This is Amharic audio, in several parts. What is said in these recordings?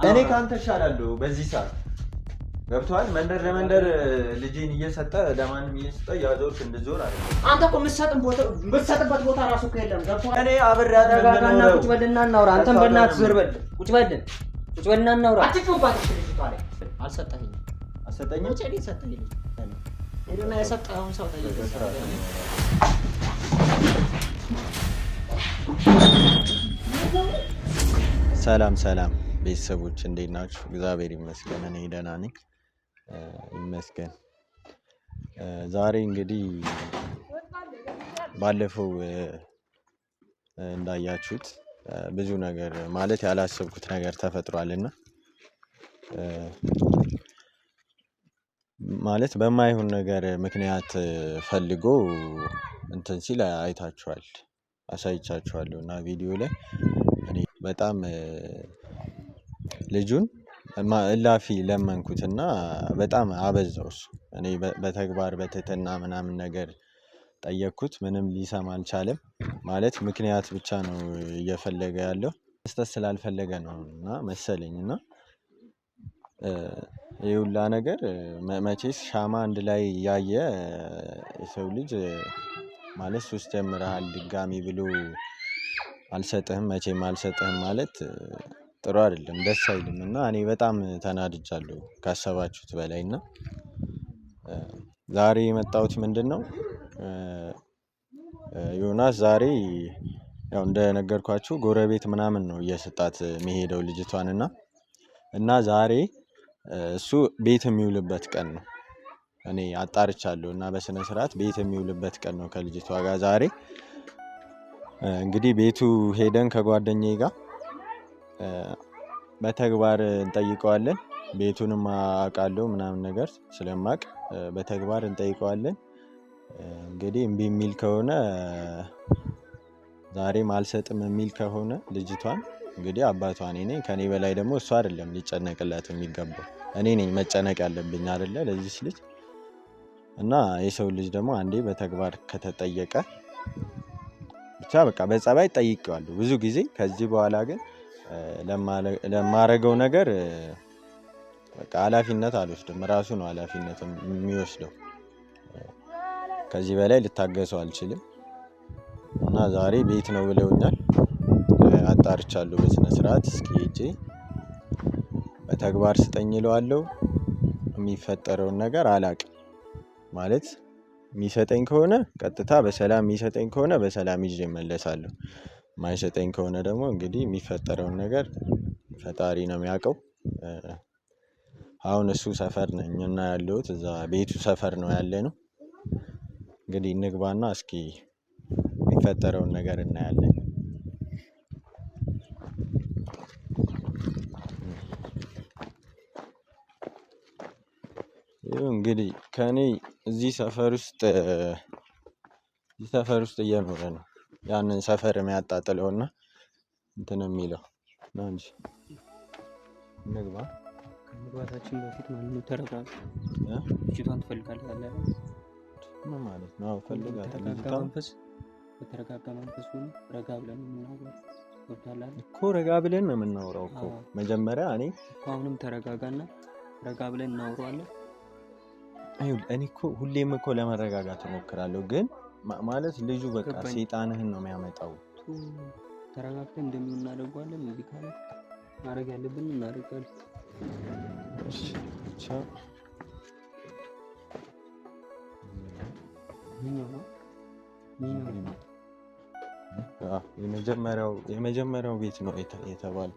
እኔ ካንተ እሻላለሁ በዚህ ሰዓት ገብቷል። መንደር ለመንደር ልጄን እየሰጠ ለማንም እየሰጠ ያዞርክ እንድዞር አይደል? አንተ እኮ የምትሰጥበት ቦታ ራሱ እኮ የለም። ገብቷል። እኔ አብሬያት ተረጋጋና ቁጭ በልና እናውራ። አንተም በእናትህ ዞር በል። ቁጭ በልና እናውራ። አትጩባት። እሺ ልጅቷ ላይ አልሰጠኝም። ወጪ ላይ ሰጠኝ። ሄደና የሰጠኸውን ሰው ጠይቅ። ሰላም ቤተሰቦች እንዴት ናችሁ? እግዚአብሔር ይመስገን እኔ ደህና ነኝ። ይመስገን። ዛሬ እንግዲህ ባለፈው እንዳያችሁት ብዙ ነገር ማለት ያላሰብኩት ነገር ተፈጥሯልና ማለት በማይሆን ነገር ምክንያት ፈልጎ እንትን ሲል አይታችኋል፣ አሳይቻችኋለሁ እና ቪዲዮ ላይ እኔ በጣም ልጁን እላፊ ለመንኩትና በጣም አበዛው። እሱ እኔ በተግባር በትህትና ምናምን ነገር ጠየቅኩት፣ ምንም ሊሰማ አልቻለም። ማለት ምክንያት ብቻ ነው እየፈለገ ያለው፣ መስጠት ስላልፈለገ ነው እና መሰለኝ እና ይሄ ሁላ ነገር መቼስ ሻማ አንድ ላይ ያየ የሰው ልጅ ማለት ሶስት ጀምረሃል ድጋሚ ብሎ አልሰጥህም መቼም አልሰጥህም ማለት ጥሩ አይደለም፣ ደስ አይልም እና እኔ በጣም ተናድጃለሁ ካሰባችሁት በላይ እና ዛሬ የመጣሁት ምንድነው ዮናስ ዛሬ ያው እንደነገርኳችሁ ጎረቤት ምናምን ነው እየሰጣት የሚሄደው ልጅቷን እና ዛሬ እሱ ቤት የሚውልበት ቀን ነው። እኔ አጣርቻለሁ እና በስነ ስርዓት ቤት የሚውልበት ቀን ነው ከልጅቷ ጋር ዛሬ። እንግዲህ ቤቱ ሄደን ከጓደኛዬ ጋር በተግባር እንጠይቀዋለን። ቤቱንም አውቃለሁ ምናምን ነገር ስለማቅ በተግባር እንጠይቀዋለን። እንግዲህ እምቢ የሚል ከሆነ ዛሬም አልሰጥም የሚል ከሆነ ልጅቷን እንግዲህ አባቷ እኔ ነኝ። ከኔ በላይ ደግሞ እሱ አይደለም ሊጨነቅላት የሚገባው፣ እኔ ነኝ መጨነቅ ያለብኝ አይደለ ለዚህ ልጅ። እና የሰው ልጅ ደግሞ አንዴ በተግባር ከተጠየቀ ብቻ በቃ በጸባይ ጠይቀዋለሁ ብዙ ጊዜ። ከዚህ በኋላ ግን ለማረገው ነገር በቃ ኃላፊነት አልወስድም፣ ራሱ ነው ኃላፊነት የሚወስደው። ከዚህ በላይ ልታገሰው አልችልም እና ዛሬ ቤት ነው ብለውኛል። አጣርቻለሁ በስነ ስርዓት። እስኪ ሄጄ በተግባር ስጠኝ እለዋለሁ። የሚፈጠረውን ነገር አላቅም ማለት የሚሰጠኝ ከሆነ ቀጥታ በሰላም የሚሰጠኝ ከሆነ በሰላም ይዤ እመለሳለሁ። ማይሰጠኝ ከሆነ ደግሞ እንግዲህ የሚፈጠረውን ነገር ፈጣሪ ነው የሚያውቀው። አሁን እሱ ሰፈር ነኝ እና ያለሁት እዛ ቤቱ ሰፈር ነው ያለነው። እንግዲህ እንግባና እስኪ የሚፈጠረውን ነገር እናያለን። እንግዲህ ከኔ እዚህ ሰፈር ውስጥ እየኖረ ነው ያንን ሰፈር የሚያጣጥለውና እንትን የሚለው ነው እንጂ እንግባ። ከመግባታችን በፊት ማለት ነው ተረጋጋ። ልጅቷን ትፈልጋለህ አይደል? ምን ማለት ነው? ፈልጋታለሁ። በተረጋጋ መንፈስ ሆነ ረጋ ብለን የምናወራው ወጣላል እኮ ረጋ ብለን ነው የምናወራው እኮ መጀመሪያ። እኔ እኮ አሁንም ተረጋጋና ረጋ ብለን እናወራዋለን። እኔ እኮ ሁሌም እኮ ለመረጋጋት እሞክራለሁ፣ ግን ማለት ልጁ በቃ ሰይጣንህን ነው የሚያመጣው። ተረጋግተን እንደምናደርገዋለን እዚህ ካለ ማድረግ ያለብን እናደርጋለን። እሺ ቻው። የመጀመሪያው ቤት ነው የተባለው።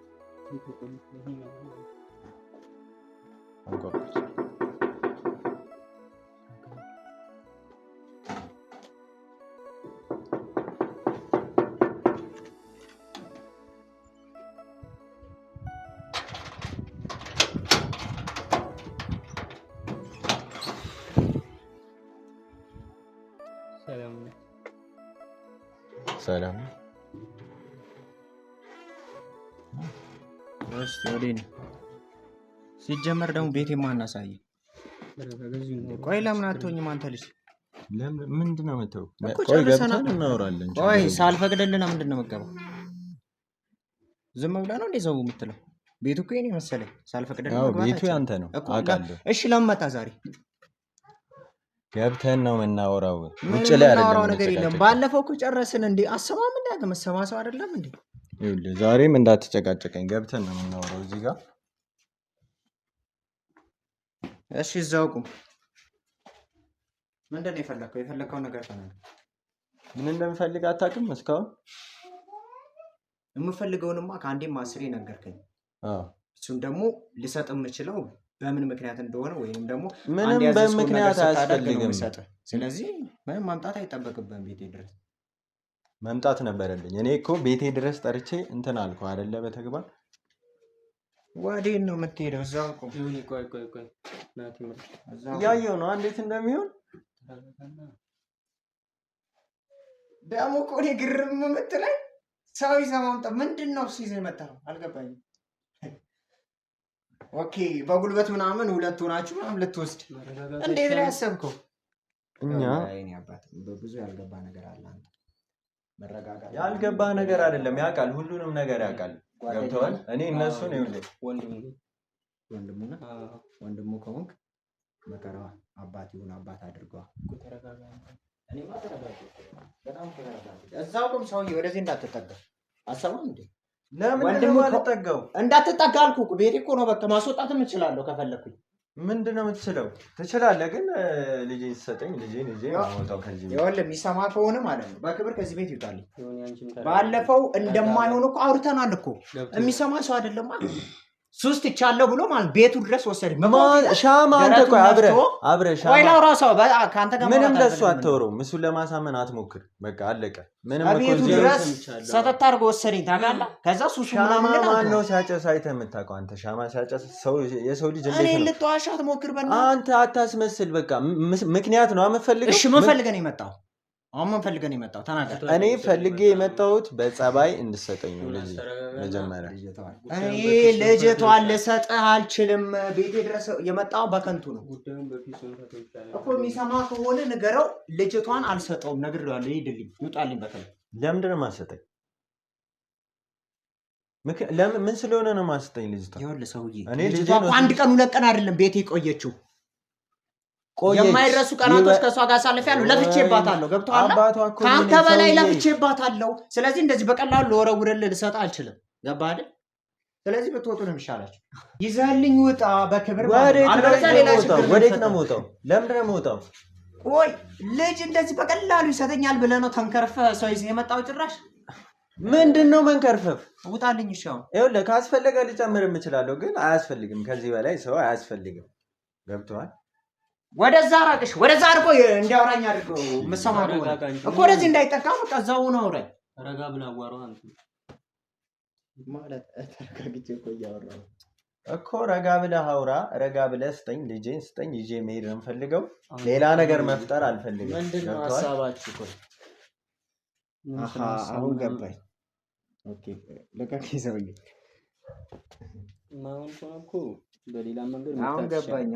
ሰላም ወዴት ነው? ሲጀመር ደግሞ ቤቴ ማን አሳየ? ቆይ ለምን አትሆኝም አንተ ልጅ? ምንድነው የምትለው? ቆይ ገብተን እናወራለን። ቆይ ሳልፈቅድልህ ምንድነው የምትገባው? ዝም ብለህ ነው እንደ ዘው የምትለው? ቤቱ እኮ የኔ መሰለኝ ሳልፈቅድልህ ያው መግባት ቤቱ ያንተ ነው አውቃለሁ። እሺ ለምን መጣ ዛሬ? ገብተን ነው የምናወራው። ውጭ ምንም ላይ የምናወራው አይደለም ነገር የለም። የምንጨቃጨቀው። ባለፈው እኮ ጨረስን እንዴ? አሰማም እንዴ? አንተ መሰማ ሰው አይደለም እንዴ? ይኸውልህ ዛሬም እንዳትጨቃጨቀኝ፣ ገብተን ነው የምናወራው እዚህ ጋር። እሺ እዛው ቁም። ምንድን ነው የፈለከው? የፈለከውን ነገር ተናገር። ምን እንደምፈልግ አታውቅም እስካሁን? የምፈልገውንማ ከአንዴም አስሬ ነገርከኝ። አዎ እሱን ደግሞ ልሰጥ የምችለው በምን ምክንያት እንደሆነ ወይንም ደግሞ ምንም በምክንያት አያስፈልግም። ስለዚህ ምንም ማምጣት አይጠበቅብህም ቤቴ ድረስ። መምጣት ነበረብኝ። እኔ እኮ ቤቴ ድረስ ጠርቼ እንትን አልኩህ አይደለ? በተግባር ወዴት ነው የምትሄደው? እዛው ቁም። ቆይ ናቲ ምርጥ እያየሁ ነው እንዴት እንደሚሆን። ደግሞ እኮ እኔ ግርም የምትለኝ ሰው ይዘህ ማምጣት ምንድን ነው? እሱ ይዘህ የመጣኸው አልገባኝም። ኦኬ በጉልበት ምናምን ሁለት ሆናችሁ ምናምን ልትወስድ እንዴት ነው ያሰብከው? እኛ እኔ አባት ብዙ ያልገባ ነገር አለ። አንተ መረጋጋት ያልገባ ነገር አይደለም፣ ያውቃል፣ ሁሉንም ነገር ያውቃል። ገብተዋል። እኔ እነሱን ይኸውልህ ወንድሙ ከሆንክ መከራ አባት ይሁን አባት አድርገዋል። እዛው ቁም ሰውዬ፣ ወደዚህ እንዳትጠጋ። አሰማም እንዴ? ለምን አልጠጋው? እንዳትጠጋ አልኩህ። ቤቴ እኮ ነው። በቃ ማስወጣትም እችላለሁ ከፈለኩኝ። ምንድን ነው የምትችለው? ትችላለህ፣ ግን ልጄን ስሰጠኝ ልጄን ይዤ ማውጣው ከዚህ ቤት። ይኸውልህ የሚሰማ ከሆነ ማለት ነው በክብር ከዚህ ቤት ይውጣል። ባለፈው እንደማይሆን እኮ አውርተናል እኮ። የሚሰማ ሰው አይደለም። ሱስ ትቻለሁ ብሎ ማለት ቤቱ ድረስ ወሰደ። ሻማ አንተ ቆይ አብረህ ሻማ ወይ ላውራ ሰው ከአንተ ጋር ምንም ለሱ አትወረው። እሱን ለማሳመን አትሞክር። በቃ አለቀ። ምንም እኮ ቤቱ ድረስ ሰተት አድርጎ ወሰደኝ ታውቃለህ። ከዛ ሱሱ ምናምን ማን ነው ሲያጨስ አይተህ የምታውቀው? አንተ ሻማ ሲያጨስ ሰው የሰው ልጅ እንዴት ነው? እኔ ልትዋሻ ትሞክር በእናትህ። አንተ አታስመስል። በቃ ምክንያት ነው የምፈልገው። እሺ ምን ፈልገህ ነው የመጣው? አሁን ምን ፈልገህ ነው የመጣው? ተናገር። እኔ ፈልጌ የመጣሁት በጸባይ እንድሰጠኝ ነው። ልጅ መጀመሪያ እኔ ልጅቷን ልሰጥህ አልችልም። ቤቴ ድረስ የመጣው በከንቱ ነው እኮ። የሚሰማ ከሆነ ንገረው። ልጅቷን አልሰጠውም፣ ነግሬዋለሁ። ይሄድልኝ፣ ይውጣልኝ በከንቱ። ለምንድን ነው የማትሰጠኝ? ምን ስለሆነ ነው የማትሰጠኝ ልጅቷ? ይኸውልህ ሰውዬ፣ ልጅቷ እኮ አንድ ቀን ሁለት ቀን አይደለም ቤቴ የቆየችው። የማይረሱ ቀናቶች ከእሷ ጋር አሳልፌያለሁ። ለፍቼባታለሁ። ገብቶሃል? ከአንተ በላይ ለፍቼባታለሁ። ስለዚህ እንደዚህ በቀላሉ ልወረውርልህ ልሰጥህ አልችልም። ገባህ አይደል? ስለዚህ ብትወጡ ነው የሚሻላችሁ። ይዘህልኝ ውጣ በክብር። ወዴት ነው የምወጣው? ለምንድን ነው የምወጣው? ቆይ ልጅ እንደዚህ በቀላሉ ይሰጠኛል ብለህ ነው ተንከርፈህ ሰው ይዘህ የመጣው? ጭራሽ ምንድን ነው መንከርፈፍ? ውጣልኝ። እሺ አሁን ይኸውልህ ካስፈለገ ልጨምር የምችላለሁ፣ ግን አያስፈልግም። ከዚህ በላይ ሰው አያስፈልግም። ገብቶሃል? ወደዛ ራቅሽ፣ ወደዛ አድርጎ እንዲያወራኝ አድርገው። የምትሰማ እኮ ወደዚህ እንዳይጠቃ በቃ እዛው ነው አውራኝ። ረጋ ብለህ አዋራው። አንተ ማለት ተረጋግቼ እኮ እያወራሁ እኮ። ረጋ ብለህ አውራ፣ ረጋ ብለህ ስጠኝ፣ ልጄን ስጠኝ፣ ይዤ መሄድ ነው የምፈልገው። ሌላ ነገር መፍጠር አልፈልግም። ምንድን ነው ሀሳባችሁ? አሁን ገባኝ። ኦኬ ለቀቅ ሰውዬ። ማውን እኮ በሌላ መንገድ አሁን ገባኝ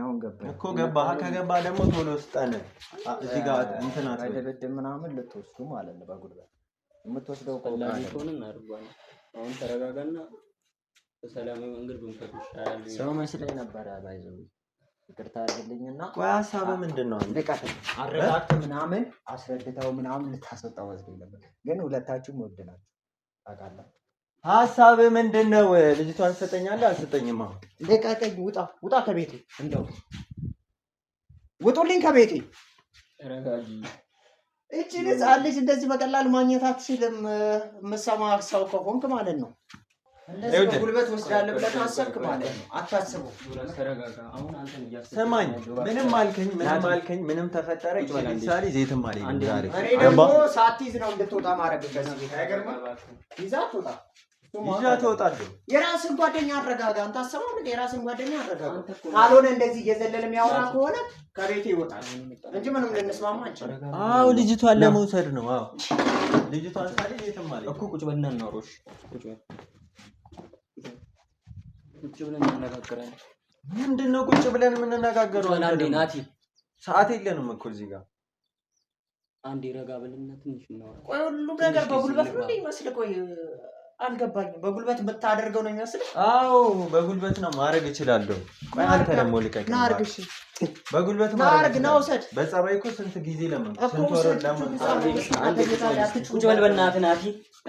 እኮ። ገባህ? ከገባህ ደግሞ ቶሎ ስጠን። እዚህ ጋር እንትን አይደበድብ ምናምን ልትወስዱ ማለት ነው በጉልበት የምትወስደው ቀላል ሆነ እናርጓለን። አሁን ተረጋጋና በሰላማዊ መንገድ ብንፈቱ ይሻላል። ሰው መስለኝ ነበር። ባይዘው ይቅርታ አድርግልኝና ቆይ ሀሳብህ ምንድን ነው? አረጋግተህ ምናምን አስረድተው ምናምን ልታስወጣው ወስደኝ ነበር፣ ግን ሁለታችሁም ወድናችሁ ታውቃለህ። ሀሳብህ ምንድን ነው? ልጅቷን ትሰጠኛለህ አልሰጠኝም? አሁን ልቀቀኝ። ውጣ ከቤቴ። እንደው ውጡልኝ ከቤቴ። ረጋጊ። እቺ ህፃን ልጅ እንደዚህ በቀላል ማግኘት አትችልም። የምትሰማ ሰው ከሆንክ ማለት ነው። እንደዚህ በጉልበት ወስዳለህ ብለህ ካሰብክ ማለት ነው። አታስበው። ተረጋጋ። አሁን አንተን እያሰብክ ስማኝ። ምንም አልከኝ፣ ምንም ተፈጠረ ለምሳሌ ዜትም አለኝ ዛሬ እኔ ደግሞ ሳትይዝ ነው እንድትወጣ ማድረግ ከዚህ ቤት አይገርምም? ይዛት ትወጣ ትወጣለህ። የራስን ጓደኛ አረጋጋ። አንተ አሰማው ምን? የራስን ጓደኛ አረጋጋ። ካልሆነ እንደዚህ እየዘለለ የሚያወራ ከሆነ ከቤቴ ይወጣል እንጂ ምንም ልንስማማ አንችልም። አዎ ልጅቷን ለመውሰድ ነው። አዎ ልጅቷን ሳልይዝ የትም አለኝ እኮ። ቁጭ በልና እናውራሽ። ቁጭ ብለን እንነጋገራለን። ምንድን ነው ቁጭ ብለን የምንነጋገረው? አንዴ ናቲ፣ ሰዓት የለንም እኮ እዚህ ጋር። አንዴ ረጋ ብልና ትንሽ እናወራ። ቆይ ሁሉ ነገር በጉልበት ነው እንዴ ይመስል? ቆይ አልገባኝም። በጉልበት የምታደርገው ነው የሚመስልህ? አዎ በጉልበት ነው ማድረግ እችላለሁ። ቆይ አንተ ደግሞ ልቀቅ። ናርግ እሺ፣ በጉልበት ናርግ ነው ውሰድ። በጸባይ እኮ ስንት ጊዜ ስንት ወር ቁጭ በል በእናትህ ናቲ።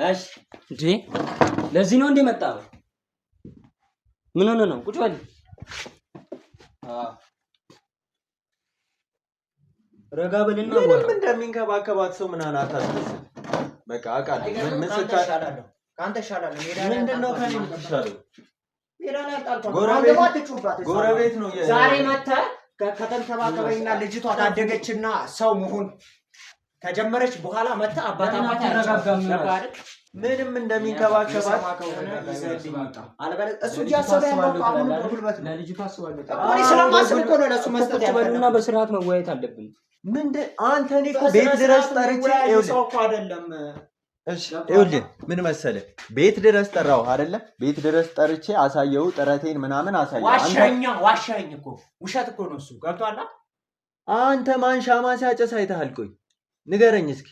እሺ እንዴ ለዚህ ነው እንዴ መጣው? ምን ሆነ ነው? ቁጭ በል። ረጋ በልና ምንም እንደሚንከባከባት ሰው ምን አታስመስል። በቃ አውቃለሁ። ምን ስታሻላለሁ ካንተ ሻላለሁ። ምንድነው ከኔ የምትሻለው? ሜዳ ላይ አጣልኳት። ጎረቤት ነው። ዛሬ መተህ ከተንከባከበኝና ልጅቷ ካደገችና ሰው መሆን ከጀመረች በኋላ መተህ አባታባት ያረጋጋም ነበር። ምንም እንደሚንከባከባት እሱ እያሰበ ያለው አሁን በጉልበት ነው። ለልጅቷ አስባለሁ። እኔ ስለማስብ እኮ ነው ለእሱ መስጠት ያለብንና በስርዓት መወያየት አለብን። ምንድን አንተ እኔ እኮ ቤት ድረስ ጠርቼ ሰው እኮ አይደለም። እሺ ይኸውልህ ምን መሰለህ ቤት ድረስ ጠራው አይደለ? ቤት ድረስ ጠርቼ አሳየው ጥረቴን ምናምን አሳየው። ዋሻኝ እኮ ውሸት እኮ ነው እሱ። ገብቶሃል? አንተ ማን ሻማ ሲያጨስ አይተሃል? ቆይ ንገረኝ እስኪ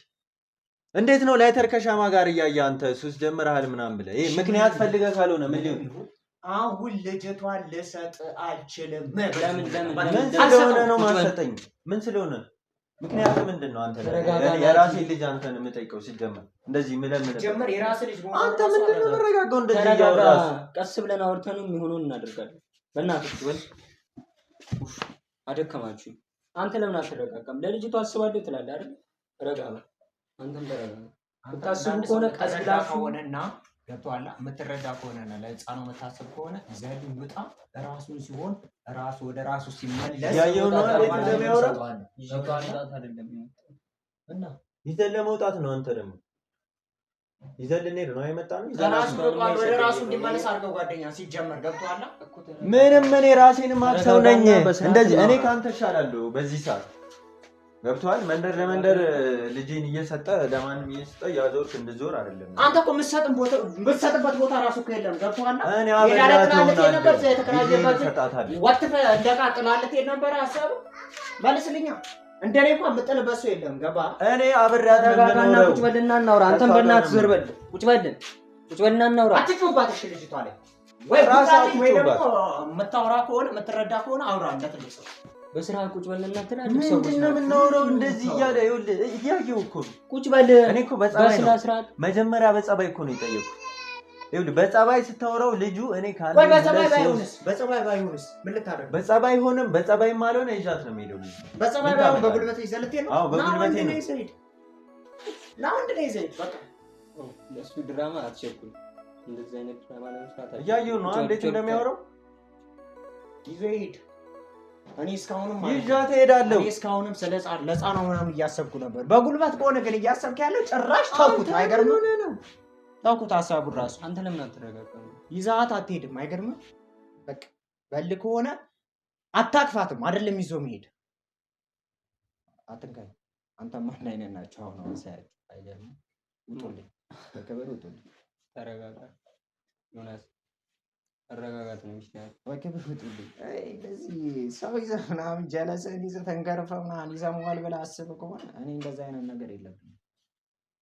እንዴት ነው ላይተር ከሻማ ጋር እያየ አንተ ሱስ ጀምረሃል ምናምን ብለህ ይሄ ምክንያት ፈልገህ ካልሆነ ምን ሊሆን አሁን ልጅቷን ልሰጥ አልችልም። ለምን ስለሆነ ነው ማሰጠኝ? ምን ስለሆነ ምክንያቱ ምንድን ነው? አንተ የራሴ ልጅ አንተን የምጠይቀው ሲጀመር እንደዚህ ምለም ጀመር የራሴ ልጅ አንተ ምንድን ነው የምረጋጋው? እንደዚህ ያወራስ ቀስ ብለን አውርተን የሚሆነውን እናደርጋለን። በእናትህ ወል አደከማችሁ። አንተ ለምን አትረጋጋም? ለልጅቷ አስባለሁ ትላለህ አይደል? ረጋ በል አንተም ተረጋ። ብታስቡ ከሆነ ቀስ ብላችሁ ሆነና ገብቶሃል? የምትረዳ ከሆነና ለህፃኑ የምታስብ ከሆነ ዘዱ ውጣ ራሱን ሲሆን ራሱ ወደ ራሱ ሲመለስ ያየው ነው አይደል? ለሚያወራ እና ይዘን ለመውጣት ነው። አንተ ደግሞ ይዘን ልንሄድ ነው አይመጣም። ወደ ራሱ እንዲመለስ አድርገው ጓደኛ ሲጀመር ገብቶሃል? ምንም እኔ ራሴን ማክሰው ነኝ። እንደዚህ እኔ ካንተ እሻላለሁ በዚህ ሰዓት ገብቶሃል? መንደር ለመንደር ልጅን እየሰጠ ለማንም እየሰጠ ያዞርክ እንድዞር አይደለም። አንተ እኮ የምትሰጥበት ቦታ ራሱ እኮ የለም። ገብቶሃል? እኔ አበላላት ነው ነበር የተከራየበት ወጥፈ እንደቃ ጥላለት ነበር ሐሳቡ መልስልኛ። እንደኔ እንኳን የምጥልበት ሰው የለም። ገባ? እኔ አብሬያት ተረጋጋና ቁጭ በልና እናውራ። አንተም በእናትህ ዞር በል። ቁጭ በልና እናውራ። አትጩባት። እሺ ልጅቷ ላይ ወይ ራሳችሁ ወይ ደግሞ የምታወራ ከሆነ የምትረዳ ከሆነ አውራ እንደትልቅ ሰው በስራ ቁጭ በልና ትላለህ። ሰው ምንድነው የምናወራው? እንደዚህ እያለ ይኸውልህ እያየሁ እኮ ቁጭ በል። እኔ እኮ በጸባይ ነው መጀመሪያ በጸባይ እኮ ነው የጠየኩት። ይኸውልህ በጸባይ ስታወራው ልጁ እኔ ካለ ወይ በጸባይ ባይሆንስ ምን ልታደርግ? በጸባይ ሆነም በጸባይም አልሆነ ይዣት ነው የምሄደው። በጸባይ ባይሆን በጉልበት ይዘልት ነው። አዎ በጉልበት ነው ይዘይድ ለአንድ ነው ይዘይድ። በቃ ለሱ ድራማ አትቸኩል። እንደዚህ አይነት ድራማ ለመስራት እያየሁ ነው እንዴት እንደሚያወራው ይዘይድ። እኔ እስካሁንም ይዣት እሄዳለሁ። እኔ እስካሁንም ስለ ለህፃኗ ምናምን እያሰብኩ ነበር። በጉልበት ከሆነ ግን እያሰብክ ያለው ጭራሽ ተውኩት። አይገርምም? ተውኩት ሀሳቡን ራሱ። አንተ ለምን አትረጋጋም? ይዛት አትሄድም? አይገርምም? በቃ በል ከሆነ አታክፋትም። አይደለም ይዞ መሄድ አትንካኝ። አንተ ማን አይነት ናቸው አሁን ሳያችሁ? አይገርምም? ውጡልኝ፣ በክብር ውጡልኝ። ተረጋጋ ዮናስ፣ መረጋጋት ነው የሚሻለው። በክብር ውጡልኝ። እንደዚህ ሰው ይዘህ ምናምን ጀለስህን ይዘህ ተንገርፈህ ምናምን ይዘመዋል ብለህ አስበህ ከሆነ እኔ እንደዛ አይነት ነገር የለብኝም።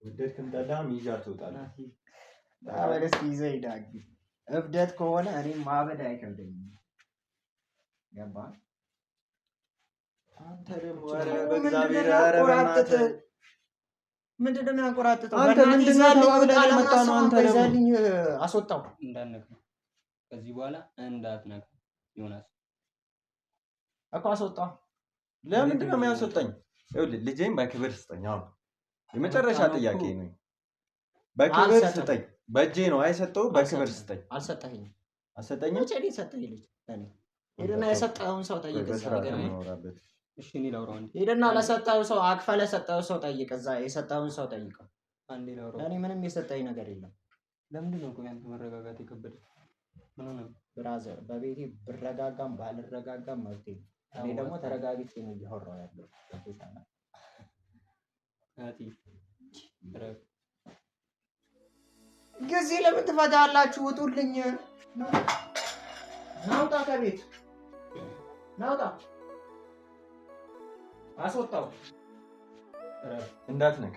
ወደድክም ጠላህም ይዣት ትወጣለህ። ታበል እስኪ ይዘህ ሂድ። እብደት ከሆነ እኔም ማበድ አይከብደኝም። ገባህ? አንተ ደግሞ ኧረ በእግዚአብሔር ኧረ በእናትህ ምንድን ነው የሚያንቆራጥጠው? አንተ ምንድን ነው ተባብለህ የመጣ ነው? አንተ ደግሞ አስወጣው። እንዳትነካ ከዚህ በኋላ እንዳትነካ ዮናስ እኮ አስወጣው። ለምንድን ነው የሚያስወጣኝ? ይኸውልህ ልጄን በክብር ስጠኝ። አሁን የመጨረሻ ጥያቄ ነው። በክብር ስጠኝ። በእጄ ነው አይሰጠው። በክብር ስጠኝ። አልሰጠኝም። አልሰጠኝም። መቼ ነው የሰጠኝ? ልጅ እኔ ሄደና የሰጠውን ሰው ጠይቅ። እሺ እኔ ላውራው እንዴ? ሄደና ለሰጠው ሰው አክፈለ ሰጠው ሰው ጠይቅ። እዛ የሰጠውን ሰው ጠይቀው። አንዴ ላውራው። እኔ ምንም የሰጠኝ ነገር የለም። ለምንድን ነው ቆይ አንተ መረጋጋት የከበደ? ምን ሆነ? ብራዘር በቤቴ ብረጋጋም ባልረጋጋም መብቴ ነው። እኔ ደግሞ ተረጋግቼ ነው እያወራሁ ያለው። ጊዜ ለምን ትፈታላችሁ? ውጡልኝ። ናውጣ ከቤት ናውጣ። አስወጣው። እንዳትነካ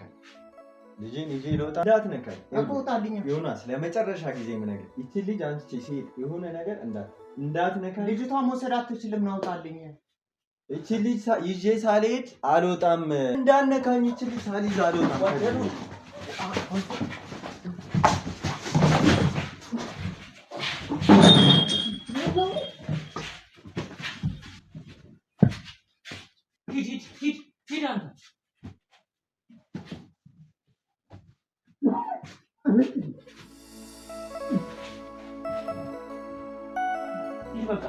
ልጄን ይዤ ልወጣ እንዳትነካኝ እኮ ውጣልኝ። ዮናስ ለመጨረሻ ጊዜ የምነግርህ ይቺ ልጅ አንቺ ሲሄድ የሆነ ነገር እንዳትነካኝ። ልጅቷን መውሰድ አትችልም ነው ውጣልኝ። ይቺ ልጅ ይዤ ሳልሄድ አልወጣም። እንዳትነካኝ። ይቺ ልጅ ሳልይዝ አልወጣም። ሂድ አንተ በቃ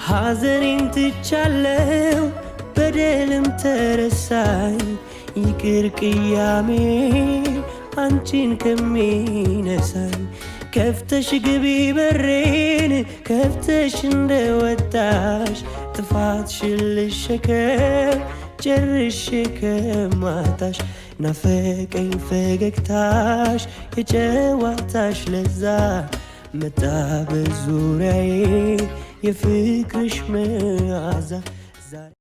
ሐዘኔን ትቻለው በደልም ተረሳኝ ይቅር ቅያሜ አንቺን ከሚነሳኝ ከፍተሽ ግቢ በሬን ከፍተሽ እንደወጣሽ ጥፋትሽን ልሸከም ጨርሼ ከማጣሽ ናፈቀኝ ፈገግታሽ የጨዋታሽ ለዛ መጣ በዙሪያዬ የፍቅርሽ መዓዛ